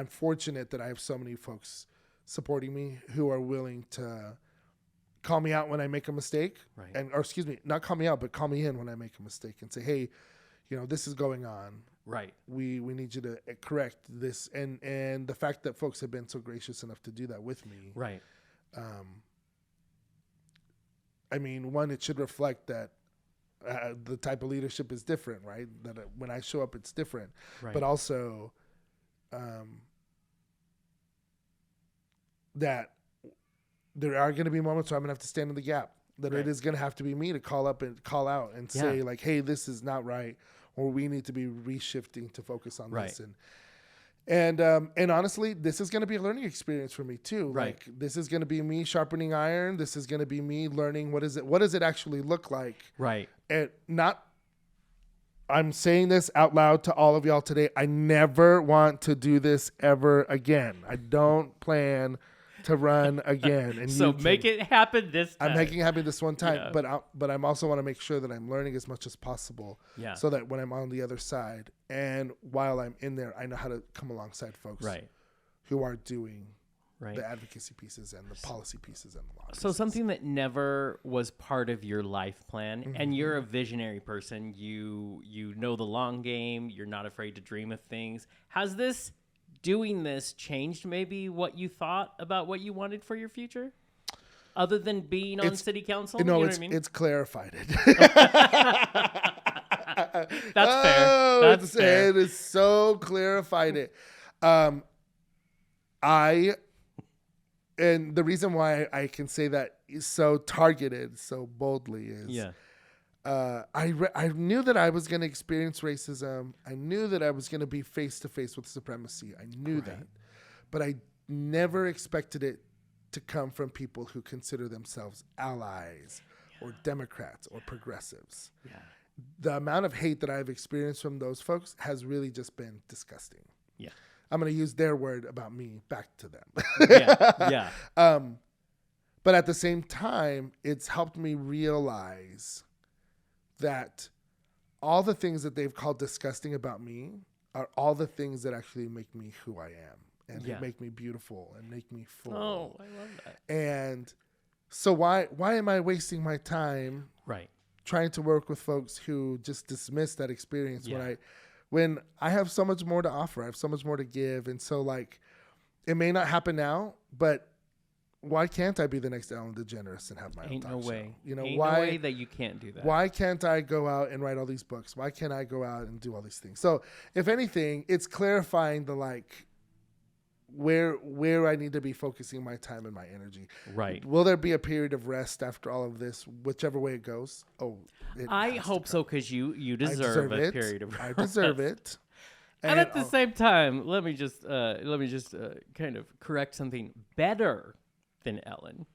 Speaker 3: fortunate that I have so many folks supporting me who are willing to call me out when I make a mistake,
Speaker 2: right.
Speaker 3: Not call me out, but call me in when I make a mistake and say, hey, this is going on.
Speaker 2: Right. We
Speaker 3: need you to correct this. And the fact that folks have been so gracious enough to do that with me.
Speaker 2: Right.
Speaker 3: One, it should reflect that the type of leadership is different, right? That when I show up, it's different.
Speaker 2: Right.
Speaker 3: But also that there are going to be moments where I'm going to have to stand in the gap. That
Speaker 2: right.
Speaker 3: It is going to have to be me to call up and call out and say like, hey, this is not right. Or we need to be reshifting to focus on
Speaker 2: right.
Speaker 3: this. And honestly, this is going to be a learning experience for me too.
Speaker 2: Right.
Speaker 3: Like this is going to be me sharpening iron. This is going to be me learning what does it actually look like?
Speaker 2: Right.
Speaker 3: And I'm saying this out loud to all of y'all today. I never want to do this ever again. I don't plan to run again. And
Speaker 2: so make it happen this time.
Speaker 3: I'm making it happen this one time,
Speaker 2: yeah.
Speaker 3: but I'm also want to make sure that I'm learning as much as possible, so that when I'm on the other side and while I'm in there, I know how to come alongside folks
Speaker 2: right.
Speaker 3: who are doing
Speaker 2: right.
Speaker 3: the advocacy pieces and the policy pieces and the law pieces.
Speaker 2: So something that never was part of your life plan, mm-hmm. and you're a visionary person. You know the long game. You're not afraid to dream of things. Has doing this changed maybe what you thought about what you wanted for your future, other than being on city council?
Speaker 3: No,
Speaker 2: what I mean?
Speaker 3: It's clarified it.
Speaker 2: That's fair. That's fair.
Speaker 3: It is so clarified it. And the reason why I can say that is so targeted, so boldly is I knew that I was going to experience racism. I knew that I was going to be face to face with supremacy. I knew that, but I never expected it to come from people who consider themselves allies or Democrats or progressives.
Speaker 2: Yeah.
Speaker 3: The amount of hate that I've experienced from those folks has really just been disgusting.
Speaker 2: Yeah.
Speaker 3: I'm going to use their word about me back to them.
Speaker 2: Yeah.
Speaker 3: But at the same time, it's helped me realize that all the things that they've called disgusting about me are all the things that actually make me who I am and make me beautiful and make me full.
Speaker 2: Oh, I love that.
Speaker 3: And so why am I wasting my time trying to work with folks who just dismiss that experience when I have so much more to offer, I have so much more to give. And so it may not happen now, but why can't I be the next Ellen DeGeneres and have my own talk show?
Speaker 2: Ain't
Speaker 3: no
Speaker 2: way that you can't do that.
Speaker 3: Why can't I go out and write all these books? Why can't I go out and do all these things? So if anything, it's clarifying the where I need to be focusing my time and my energy.
Speaker 2: Right.
Speaker 3: Will there be a period of rest after all of this, whichever way it goes?
Speaker 2: I hope so, because you deserve a period of rest.
Speaker 3: I deserve it.
Speaker 2: And at the same time, let me just kind of correct something. Better than Ellen.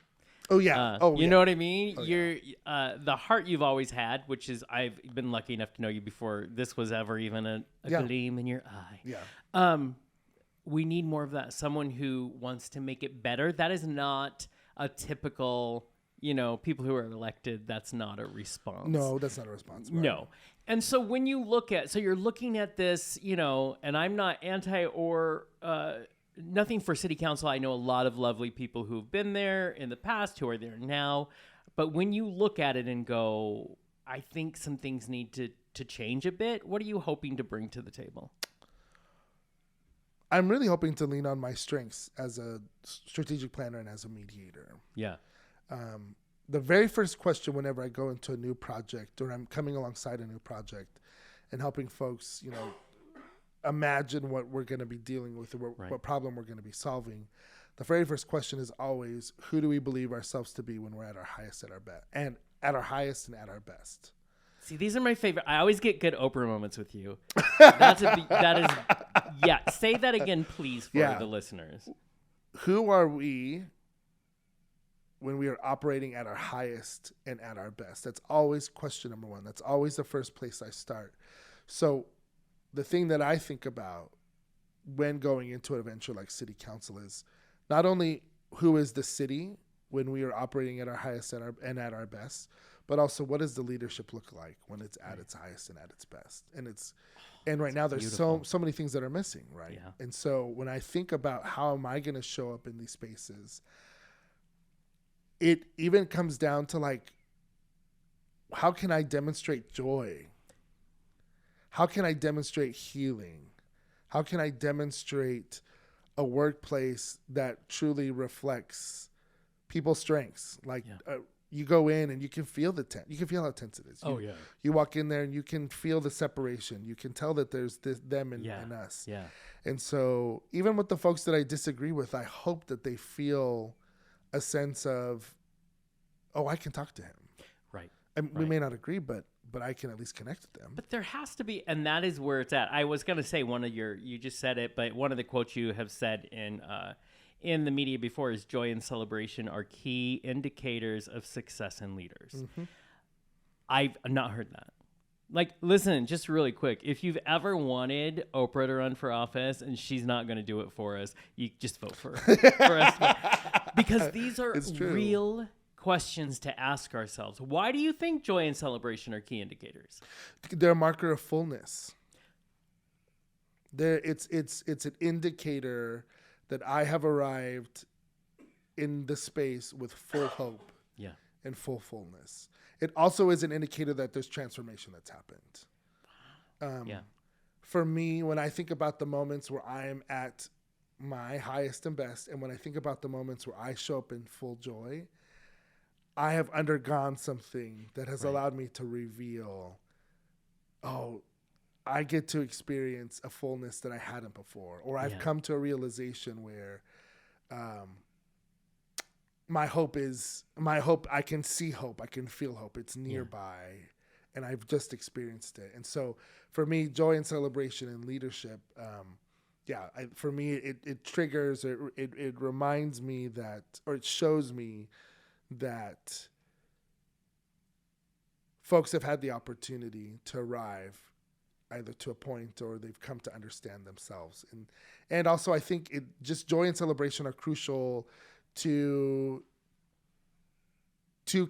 Speaker 3: Oh yeah.
Speaker 2: You know what I mean? You're the heart you've always had, which is I've been lucky enough to know you before this was ever even a gleam in your eye.
Speaker 3: Yeah.
Speaker 2: We need more of that. Someone who wants to make it better. That is not a typical, people who are elected. That's not a response.
Speaker 3: No, that's not a response. Right?
Speaker 2: No. And so when you you're looking at this, and I'm not anti or nothing for city council. I know a lot of lovely people who've been there in the past, who are there now. But when you look at it and go, I think some things need to change a bit. What are you hoping to bring to the table?
Speaker 3: I'm really hoping to lean on my strengths as a strategic planner and as a mediator.
Speaker 2: Yeah.
Speaker 3: The very first question whenever I go into a new project or I'm coming alongside a new project and helping folks, imagine what we're going to be dealing with or what problem we're going to be solving, the very first question is always, who do we believe ourselves to be when we're at our highest, at our best, and at our highest and at our best?
Speaker 2: See, these are my favorite. I always get good Oprah moments with you. That is, yeah. Say that again, please, for the listeners.
Speaker 3: Who are we when we are operating at our highest and at our best? That's always question number one. That's always the first place I start. So the thing that I think about when going into an adventure like city council is not only who is the city when we are operating at our highest and at our best, but also what does the leadership look like when it's at its highest and at its best? And right now there's so many things that are missing, right? Yeah. And so when I think about how am I going to show up in these spaces, it even comes down to how can I demonstrate joy? How can I demonstrate healing? How can I demonstrate a workplace that truly reflects people's strengths? You go in and you can feel you can feel how tense it is. You walk in there and you can feel the separation. You can tell that there's them and us. Yeah. And so even with the folks that I disagree with, I hope that they feel a sense of, I can talk to him.
Speaker 2: Right.
Speaker 3: And we may not agree, but I can at least connect with them.
Speaker 2: But there has to be, and that is where it's at. I was going to say you just said it, but one of the quotes you have said in the media before is joy and celebration are key indicators of success in leaders. Mm-hmm. I've not heard that. Listen, just really quick. If you've ever wanted Oprah to run for office and she's not going to do it for us, you just vote for us. Because these are real questions to ask ourselves. Why do you think joy and celebration are key indicators?
Speaker 3: They're a marker of fullness. It's an indicator that I have arrived in the space with full hope and full fullness. It also is an indicator that there's transformation that's happened. For me, when I think about the moments where I am at my highest and best, and when I think about the moments where I show up in full joy, I have undergone something that has allowed me to reveal, I get to experience a fullness that I hadn't before, or I've come to a realization where my hope, I can see hope, I can feel hope, it's nearby, and I've just experienced it. And so for me, joy and celebration and leadership, for me, it triggers, it reminds me that, or it shows me that folks have had the opportunity to arrive either to a point or they've come to understand themselves. And also I think just joy and celebration are crucial to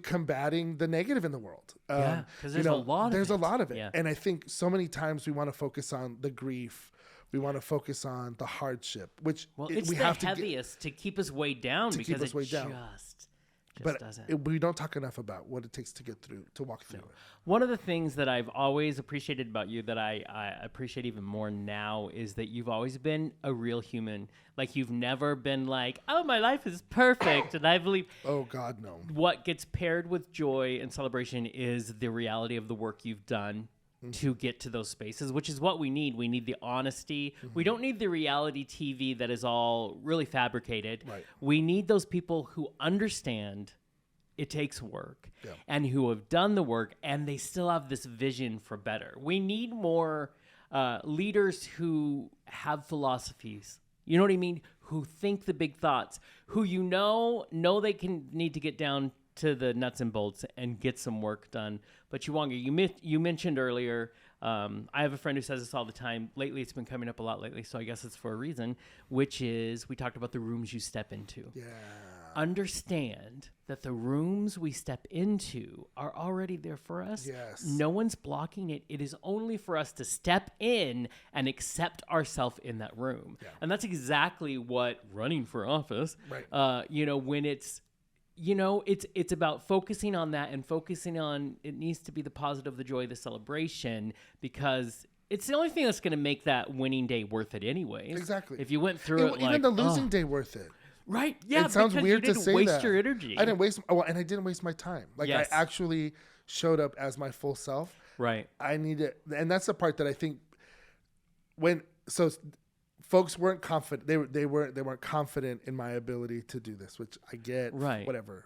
Speaker 3: combating the negative in the world.
Speaker 2: Because there's a
Speaker 3: lot of it. Yeah. And I think so many times we want to focus on the grief. We want to focus on the hardship, which
Speaker 2: it's the heaviest to keep us weighed down because it doesn't.
Speaker 3: We don't talk enough about what it takes to get through, to walk through it.
Speaker 2: One of the things that I've always appreciated about you that I appreciate even more now is that you've always been a real human. You've never been my life is perfect. And I believe...
Speaker 3: Oh, God, no.
Speaker 2: What gets paired with joy and celebration is the reality of the work you've done to get to those spaces, which is what we need. We need the honesty. Mm-hmm. We don't need the reality TV that is all really fabricated. Right. We need those people who understand it takes work and who have done the work and they still have this vision for better. We need more leaders who have philosophies You know what I mean? Who think the big thoughts, who know they can need to get down to the nuts and bolts and get some work done. But Chiwanga, you mentioned earlier, I have a friend who says this all the time. Lately, it's been coming up a lot lately, so I guess it's for a reason, which is we talked about the rooms you step into.
Speaker 3: Yeah.
Speaker 2: Understand that the rooms we step into are already there for us.
Speaker 3: Yes.
Speaker 2: No one's blocking it. It is only for us to step in and accept ourselves in that room.
Speaker 3: Yeah.
Speaker 2: And that's exactly what running for office,
Speaker 3: Right.
Speaker 2: when it's about focusing on that and focusing on it needs to be the positive, the joy, the celebration, because it's the only thing that's going to make that winning day worth it anyways.
Speaker 3: Exactly.
Speaker 2: If you went through
Speaker 3: Even the losing day worth it.
Speaker 2: Right. Yeah.
Speaker 3: It sounds
Speaker 2: because
Speaker 3: weird
Speaker 2: you
Speaker 3: to
Speaker 2: didn't
Speaker 3: say
Speaker 2: waste
Speaker 3: that.
Speaker 2: your energy.
Speaker 3: I didn't waste. Oh, and I didn't waste my time. Like
Speaker 2: Yes.
Speaker 3: I actually showed up as my full self.
Speaker 2: Right.
Speaker 3: I needed, and that's the part that I think folks weren't confident. They weren't confident in my ability to do this, which I get.
Speaker 2: Right.
Speaker 3: Whatever.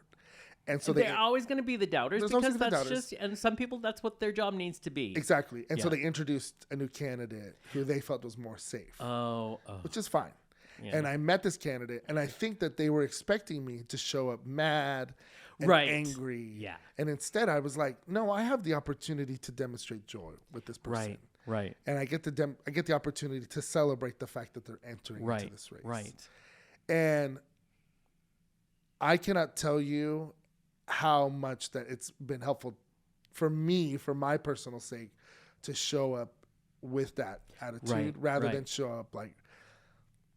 Speaker 3: And so
Speaker 2: They're always going to be the doubters
Speaker 3: There's always
Speaker 2: because
Speaker 3: gonna be
Speaker 2: that's
Speaker 3: doubters.
Speaker 2: just, and some people, that's what their job needs to be.
Speaker 3: exactly. And so
Speaker 2: Yeah.
Speaker 3: they introduced a new candidate who they felt was more safe,
Speaker 2: Oh.
Speaker 3: which is fine.
Speaker 2: Yeah.
Speaker 3: And I met this candidate, and I think that they were expecting me to show up mad and
Speaker 2: Right.
Speaker 3: angry.
Speaker 2: Yeah.
Speaker 3: And instead, I was like, no, I have the opportunity to demonstrate joy with this person.
Speaker 2: Right. Right.
Speaker 3: And I get the opportunity to celebrate the fact that they're entering into this race.
Speaker 2: Right.
Speaker 3: And I cannot tell you how much that it's been helpful for me, for my personal sake, to show up with that attitude rather than show up like,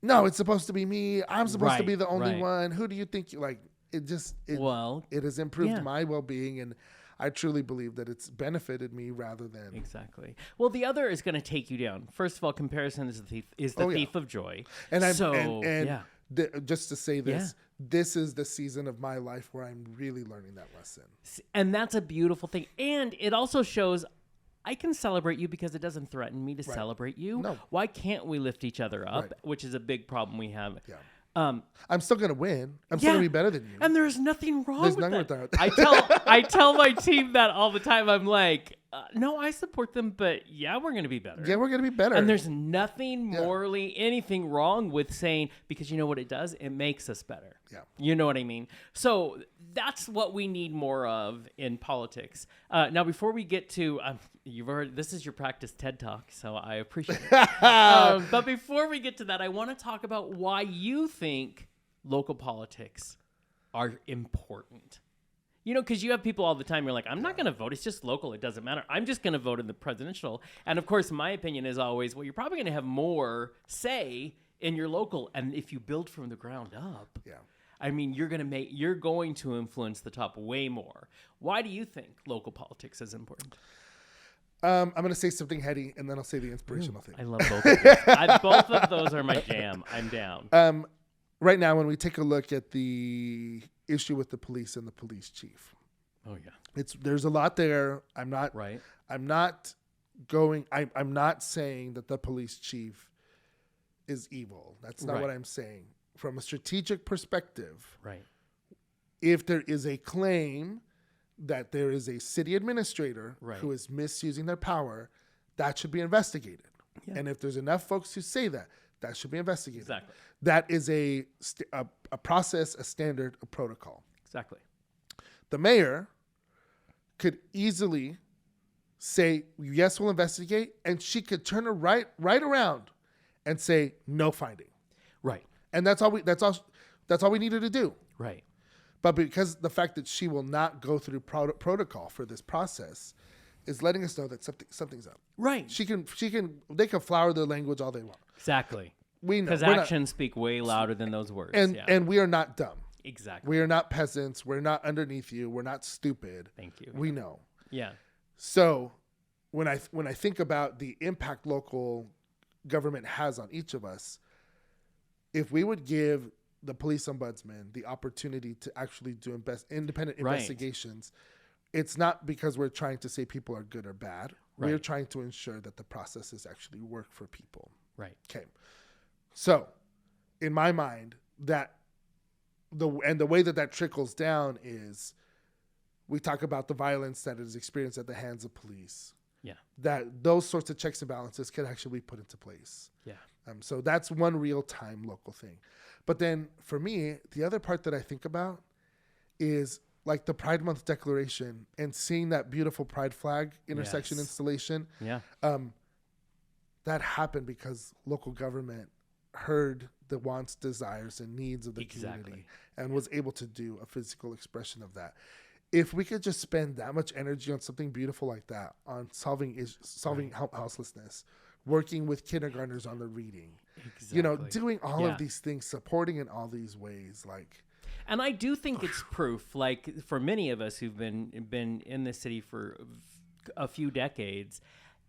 Speaker 3: no, it's supposed to be me. I'm supposed to be the only one. Who do you think you like? It has improved my well-being, and I truly believe that it's benefited me rather than
Speaker 2: Exactly. Well, the other is going to take you down. First of all, comparison is the thief of joy.
Speaker 3: And just to say this, this is the season of my life where I'm really learning that lesson.
Speaker 2: And that's a beautiful thing. And it also shows I can celebrate you because it doesn't threaten me to celebrate you.
Speaker 3: No.
Speaker 2: Why can't we lift each other up, which is a big problem we have.
Speaker 3: Yeah. I'm still going to win. I'm still
Speaker 2: Yeah.
Speaker 3: going to be better than you.
Speaker 2: And there's nothing wrong
Speaker 3: There's
Speaker 2: with
Speaker 3: nothing
Speaker 2: that.
Speaker 3: with that.
Speaker 2: I tell my team that all the time. I'm like, no, I support them, but yeah, we're going to be better.
Speaker 3: Yeah, we're going to be better.
Speaker 2: And there's nothing morally, anything wrong with saying, because you know what it does? It makes us better.
Speaker 3: Yeah.
Speaker 2: You know what I mean? So that's what we need more of in politics. Now, before we get to, this is your practice TED Talk, so I appreciate it. But before we get to that, I want to talk about why you think local politics are important. You know, because you have people all the time, you're like, I'm not going to vote. It's just local. It doesn't matter. I'm just going to vote in the presidential. And of course, my opinion is always, well, you're probably going to have more say in your local. And if you build from the ground up, I mean, you're going to influence the top way more. Why do you think local politics is important?
Speaker 3: I'm going to say something heady, and then I'll say the inspirational thing.
Speaker 2: I love both of those. Both of those are my jam. I'm down.
Speaker 3: Right now, when we take a look at the issue with the police and the police chief, there's a lot there. I'm not saying that the police chief is evil. That's not what I'm saying. From a strategic perspective, if there is a claim that there is a city administrator who is misusing their power, that should be investigated. Yeah. And if there's enough folks who say that, that should be investigated.
Speaker 2: Exactly.
Speaker 3: That is a process, a standard, a protocol.
Speaker 2: Exactly.
Speaker 3: The mayor could easily say, yes, we'll investigate, and she could turn her right around and say, no finding.
Speaker 2: Right.
Speaker 3: And that's all we needed to do.
Speaker 2: Right.
Speaker 3: But because the fact that she will not go through protocol for this process is letting us know that something's up.
Speaker 2: Right.
Speaker 3: They can flower their language all they want.
Speaker 2: Exactly.
Speaker 3: We know.
Speaker 2: Because actions speak way louder than those words.
Speaker 3: And we are not dumb.
Speaker 2: Exactly.
Speaker 3: We are not peasants. We're not underneath you. We're not stupid.
Speaker 2: Thank you.
Speaker 3: We know.
Speaker 2: Yeah.
Speaker 3: So when I think about the impact local government has on each of us, if we would give the police ombudsman the opportunity to actually do independent investigations, it's not because we're trying to say people are good or bad. Right. We're trying to ensure that the processes actually work for people.
Speaker 2: Right.
Speaker 3: Okay. So, in my mind, the way that trickles down is we talk about the violence that is experienced at the hands of police.
Speaker 2: Yeah.
Speaker 3: That those sorts of checks and balances can actually be put into place.
Speaker 2: Yeah.
Speaker 3: So that's one real-time local thing. But then for me, the other part that I think about is like the Pride Month declaration and seeing that beautiful Pride flag intersection installation.
Speaker 2: Yeah.
Speaker 3: That happened because local government heard the wants, desires, and needs of the community and was able to do a physical expression of that. If we could just spend that much energy on something beautiful like that, on solving houselessness, working with kindergartners on the reading, doing all of these things, supporting in all these ways, like.
Speaker 2: And I do think it's proof, like for many of us who've been in the city for a few decades,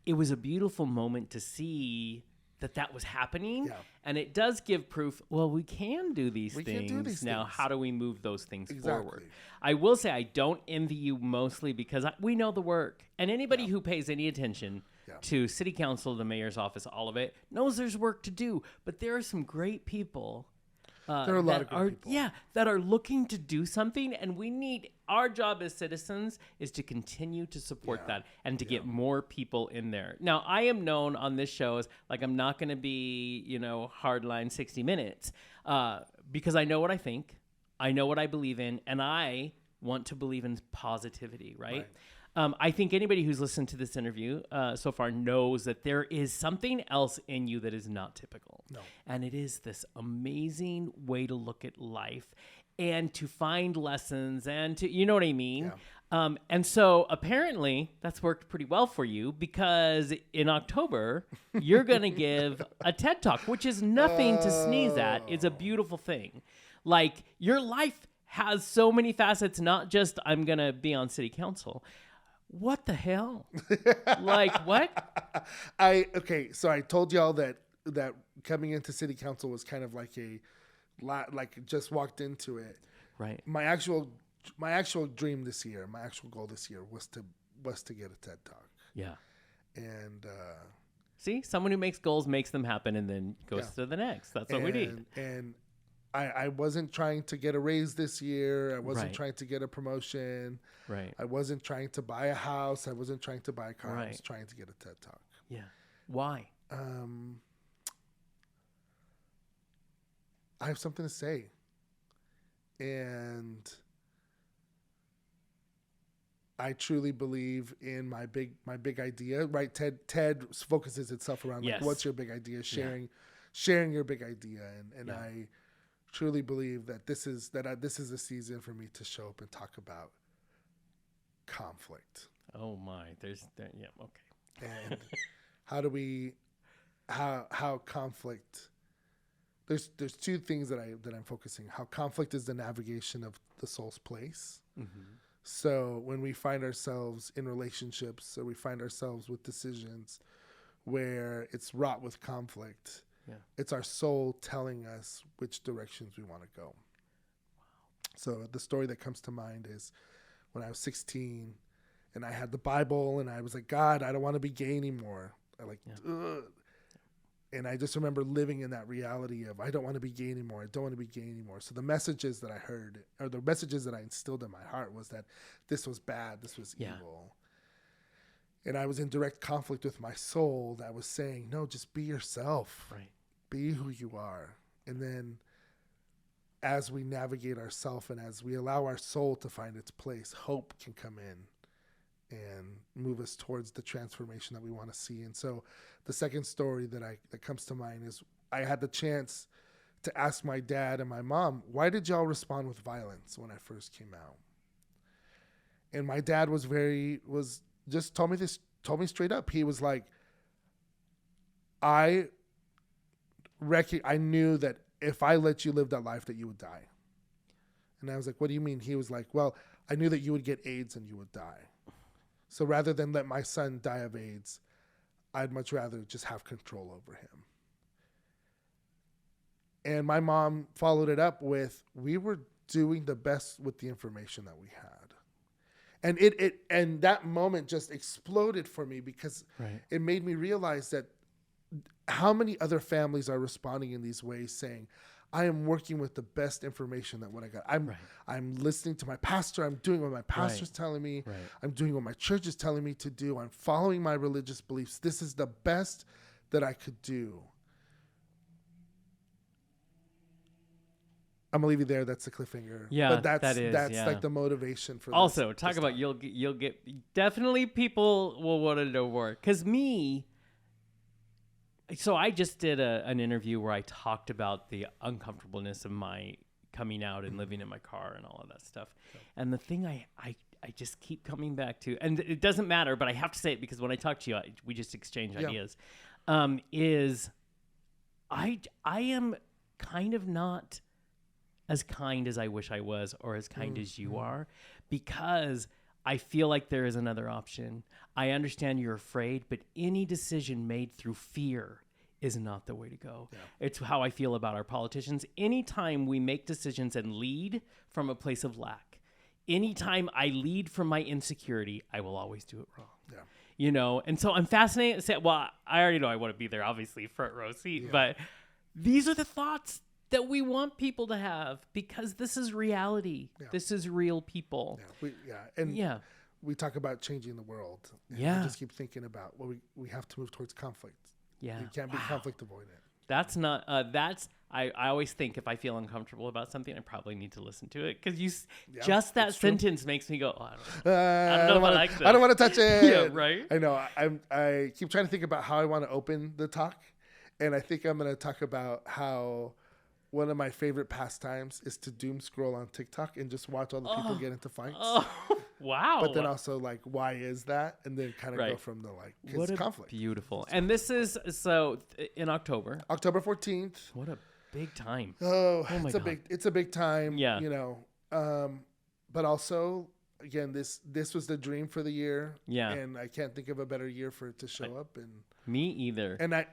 Speaker 2: it was a beautiful moment to see that was happening. Yeah. And it does give proof, well, we can do these things. Now, how do we move those things forward? I will say I don't envy you mostly because we know the work. And anybody who pays any attention to city council, the mayor's office, all of it, knows there's work to do. But there are some great people.
Speaker 3: There are a lot of great people.
Speaker 2: Yeah, that are looking to do something. And our job as citizens is to continue to support that and to get more people in there. Now, I am known on this show as like, I'm not going to be, hardline 60 Minutes because I know what I think. I know what I believe in. And I want to believe in positivity, right? I think anybody who's listened to this interview so far knows that there is something else in you that is not typical.
Speaker 3: No.
Speaker 2: And it is this amazing way to look at life and to find lessons and to, you know what I mean? Yeah. And so apparently that's worked pretty well for you because in October, you're going to give a TED Talk, which is nothing to sneeze at. It's a beautiful thing. Like your life has so many facets, not just I'm going to be on city council. What the hell? Like what?
Speaker 3: So I told y'all that coming into city council was kind of like just walked into it.
Speaker 2: Right.
Speaker 3: My actual dream this year, my actual goal this year was to get a TED Talk.
Speaker 2: Yeah.
Speaker 3: And
Speaker 2: see, someone who makes goals makes them happen and then goes to the next. That's what we need.
Speaker 3: And I wasn't trying to get a raise this year. I wasn't trying to get a promotion.
Speaker 2: Right.
Speaker 3: I wasn't trying to buy a house. I wasn't trying to buy a car. I was trying to get a TED Talk.
Speaker 2: Yeah. Why?
Speaker 3: I have something to say. And I truly believe in my big idea, right? TED focuses itself around like, what's your big idea? Sharing your big idea. And I truly believe that this is a season for me to show up and talk about conflict.
Speaker 2: Oh my, okay.
Speaker 3: And how conflict. There's two things that I'm focusing. How conflict is the navigation of the soul's place. Mm-hmm. So when we find ourselves in relationships or we find ourselves with decisions where it's wrought with conflict, it's our soul telling us which directions we want to go. Wow. So the story that comes to mind is when I was 16 and I had the Bible and I was like, God, I don't want to be gay anymore. And I just remember living in that reality of I don't want to be gay anymore. I don't want to be gay anymore. So the messages that I heard or the messages that I instilled in my heart was that this was bad. This was evil. And I was in direct conflict with my soul that was saying, no, just be yourself.
Speaker 2: Right.
Speaker 3: Be who you are. And then as we navigate ourselves and as we allow our soul to find its place, hope can come in and move us towards the transformation that we want to see. And so the second story that comes to mind is I had the chance to ask my dad and my mom, why did y'all respond with violence when I first came out? And my dad told me straight up. He was like, I knew that if I let you live that life that you would die. And I was like, what do you mean? He was like, well, I knew that you would get AIDS and you would die. So rather than let my son die of AIDS, I'd much rather just have control over him. And my mom followed it up with, we were doing the best with the information that we had. And that moment just exploded for me because it made me realize that how many other families are responding in these ways saying, I am working with the best information that what I got. I'm listening to my pastor. I'm doing what my pastor's telling me. Right. I'm doing what my church is telling me to do. I'm following my religious beliefs. This is the best that I could do. I'm gonna leave you there. That's the cliffhanger.
Speaker 2: Yeah,
Speaker 3: but that's
Speaker 2: yeah.
Speaker 3: like the motivation for.
Speaker 2: Also,
Speaker 3: this
Speaker 2: talk about you'll get definitely people will want to know more. Because so I just did an interview where I talked about the uncomfortableness of my coming out and living in my car and all of that stuff. And the thing I just keep coming back to, and it doesn't matter, but I have to say it because when I talk to you, we just exchange ideas. Is I am kind of not as kind as I wish I was, or as kind as you are, because I feel like there is another option. I understand you're afraid, but any decision made through fear is not the way to go. Yeah. It's how I feel about our politicians. Anytime we make decisions and lead from a place of lack, anytime I lead from my insecurity, I will always do it wrong. Yeah. You know, and so I'm fascinated. Well, I already know I want to be there, obviously, front row seat, but these are the thoughts that we want people to have, because this is reality. Yeah. This is real people.
Speaker 3: We talk about changing the world.
Speaker 2: Yeah.
Speaker 3: I just keep thinking about, well, we have to move towards conflict.
Speaker 2: Yeah.
Speaker 3: You can't be conflict avoidant.
Speaker 2: That's not, I always think if I feel uncomfortable about something, I probably need to listen to it. Because just that sentence makes me go, I don't know if I like this.
Speaker 3: I don't want to touch it.
Speaker 2: Yeah, right?
Speaker 3: I know. I keep trying to think about how I want to open the talk. And I think I'm going to talk about how one of my favorite pastimes is to doom scroll on TikTok and just watch all the people get into fights.
Speaker 2: Oh, wow.
Speaker 3: But then also, like, why is that? And then kind of go from the, like,
Speaker 2: what
Speaker 3: conflict.
Speaker 2: Beautiful. And this is, so, in October.
Speaker 3: October 14th.
Speaker 2: What a big time.
Speaker 3: Oh my God. It's a big time.
Speaker 2: Yeah.
Speaker 3: You know, but also, again, this was the dream for the year. Yeah. And I can't think of a better year for it to show up. And
Speaker 2: me either.
Speaker 3: And I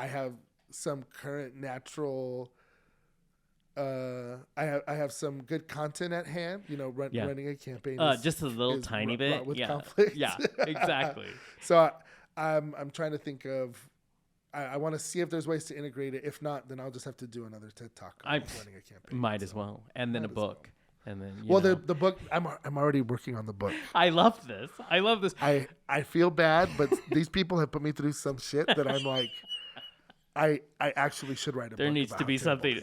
Speaker 3: have some current natural I have some good content at hand, you know, running a campaign
Speaker 2: just a little tiny bit
Speaker 3: with conflict.
Speaker 2: Yeah, exactly.
Speaker 3: So I'm trying to think of, I want to see if there's ways to integrate it. If not, then I'll just have to do another TED Talk on running a campaign.
Speaker 2: Might as well. And then a book. And then
Speaker 3: the book, I'm already working on the book.
Speaker 2: I love this.
Speaker 3: I feel bad, but these people have put me through some shit that I'm like, I actually should write a book.
Speaker 2: There needs to be something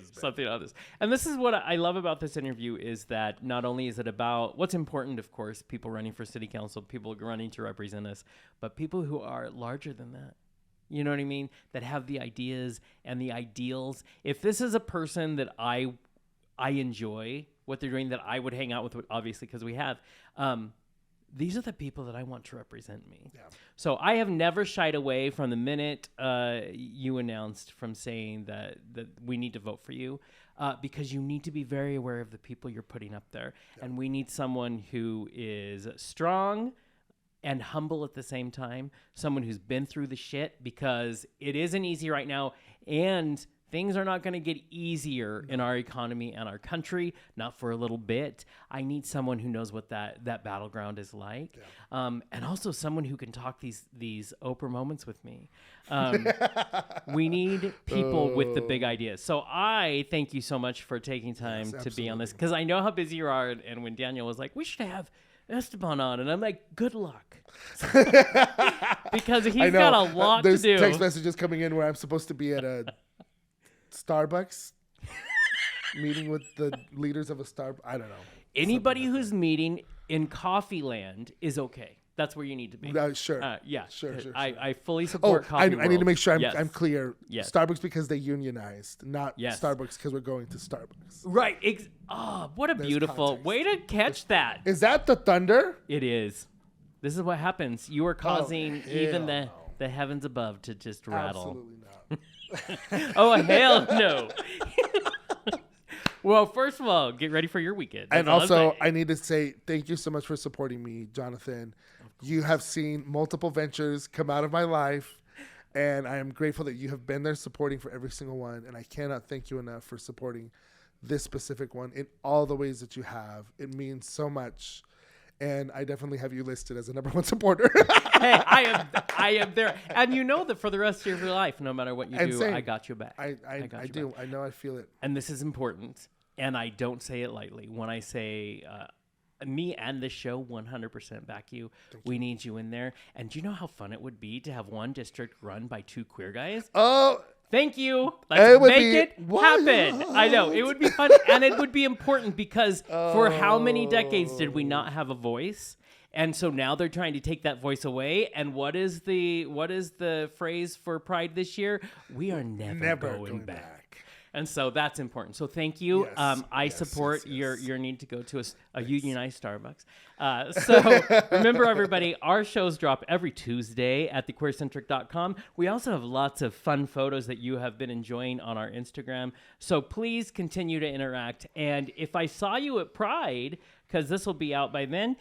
Speaker 2: on this. And this is what I love about this interview, is that not only is it about what's important, of course, people running for city council, people running to represent us, but people who are larger than that. You know what I mean? That have the ideas and the ideals. If this is a person that I enjoy what they're doing, that I would hang out with, obviously, because we have, these are the people that I want to represent me. Yeah. So I have never shied away from the minute you announced from saying that we need to vote for you, because you need to be very aware of the people you're putting up there. Yeah. And we need someone who is strong and humble at the same time, someone who's been through the shit, because it isn't easy right now, and things are not going to get easier in our economy and our country, not for a little bit. I need someone who knows what that battleground is like, and also someone who can talk these Oprah moments with me. We need people with the big ideas. So I thank you so much for taking time to be on this, because I know how busy you are. And when Daniel was like, we should have Esteban on, and I'm like, good luck. Because he's got a lot to do.
Speaker 3: There's text messages coming in where I'm supposed to be at a Starbucks meeting with the leaders of a Starbucks. I don't know.
Speaker 2: Anybody who's meeting in Coffee Land is okay. That's where you need to be.
Speaker 3: Sure.
Speaker 2: Sure. I fully support Coffee
Speaker 3: I need to make sure I'm clear.
Speaker 2: Yes.
Speaker 3: Starbucks because they unionized, not Starbucks because we're going to Starbucks.
Speaker 2: Right. What a beautiful context. Way to catch that.
Speaker 3: Is that the thunder?
Speaker 2: It is. This is what happens. You are causing even the heavens above to just rattle.
Speaker 3: Absolutely not.
Speaker 2: Oh, hell no. Well, first of all, get ready for your weekend.
Speaker 3: And also, I need to say thank you so much for supporting me, Jonathan. You have seen multiple ventures come out of my life, and I am grateful that you have been there supporting for every single one. And I cannot thank you enough for supporting this specific one in all the ways that you have. It means so much. And I definitely have you listed as a number one supporter.
Speaker 2: Hey, I am there. And you know that for the rest of your life, no matter what you do, I got you back.
Speaker 3: I do. Back. I know. I feel it.
Speaker 2: And this is important. And I don't say it lightly. When I say me and this show 100% back you, we need you in there. And do you know how fun it would be to have one district run by two queer guys?
Speaker 3: Oh,
Speaker 2: Thank you.
Speaker 3: It
Speaker 2: Let's
Speaker 3: would
Speaker 2: make
Speaker 3: be
Speaker 2: it happen. I know. It would be fun. And it would be important because for how many decades did we not have a voice? And so now they're trying to take that voice away. And what is the phrase for Pride this year? We are never going back. And so that's important. So thank you.
Speaker 3: Yes,
Speaker 2: I
Speaker 3: yes,
Speaker 2: support
Speaker 3: yes, yes.
Speaker 2: your need to go to a unionized Starbucks. So remember, everybody, our shows drop every Tuesday at thequeercentric.com. We also have lots of fun photos that you have been enjoying on our Instagram. So please continue to interact. And if I saw you at Pride, because this will be out by then,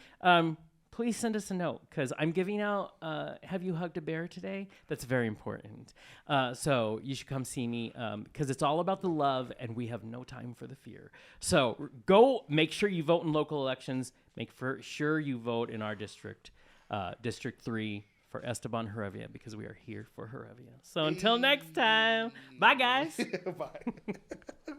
Speaker 2: please send us a note because I'm giving out, have you hugged a bear today? That's very important. So you should come see me because it's all about the love and we have no time for the fear. So go make sure you vote in local elections. Make sure you vote in our district, District 3 for Esteban Herevia because we are here for Herevia. So until next time, bye guys.
Speaker 3: Bye.